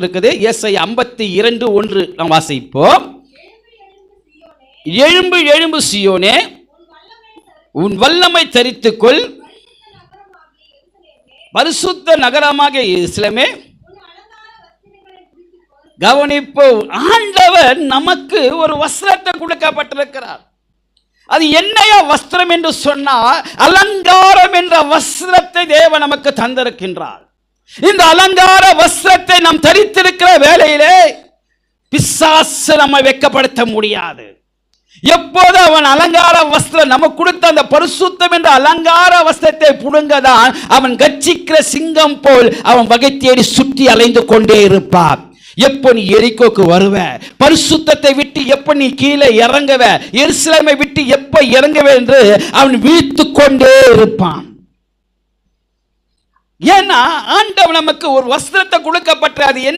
சொல்லப்பட்டிருக்குது. ஏசாயா 52:1 நாம் வாசிப்போம். எழும்பு எழும்பு சீயோனே, உன் வல்லமை தரித்துக்கொள், பரிசுத்த நகரமாக எருசலேமே கவனிப்பு. ஆண்டவர் நமக்கு ஒரு வஸ்திரத்தை கொடுக்கப்பட்டிருக்கிறார். அது என்னையா வஸ்திரம் என்று சொன்னால், அலங்காரம் என்ற வஸ்திரத்தை தேவன் நமக்கு தந்திருக்கின்றார். இந்த அலங்கார வஸ்திரத்தை நாம் தரித்திருக்கிற வேளையிலே பிசாசு நம்மை வெட்கப்படுத்த முடியாது. எப்போது அவன் அலங்கார வஸ்திரம் நமக்கு கொடுத்த அந்த பரிசுத்தம் என்ற அலங்கார வஸ்திரத்தை புடுங்கதான் அவன் கர்ச்சிக்கிற சிங்கம் போல் அவன் வகை தேடி சுற்றி அலைந்து கொண்டே இருப்பான். எப்போ நீ எரிகோக்கு வருவ, பரிசுத்தத்தை விட்டு எப்ப நீ கீழே இறங்குவ, எருசலேமை விட்டு எப்ப இறங்குவ என்று அவன் விழித்து கொண்டே இருப்பான். ஏன்னா ஆண்டவன் நமக்கு ஒரு வஸ்திரத்தை கொடுக்கப்பட்ட, அது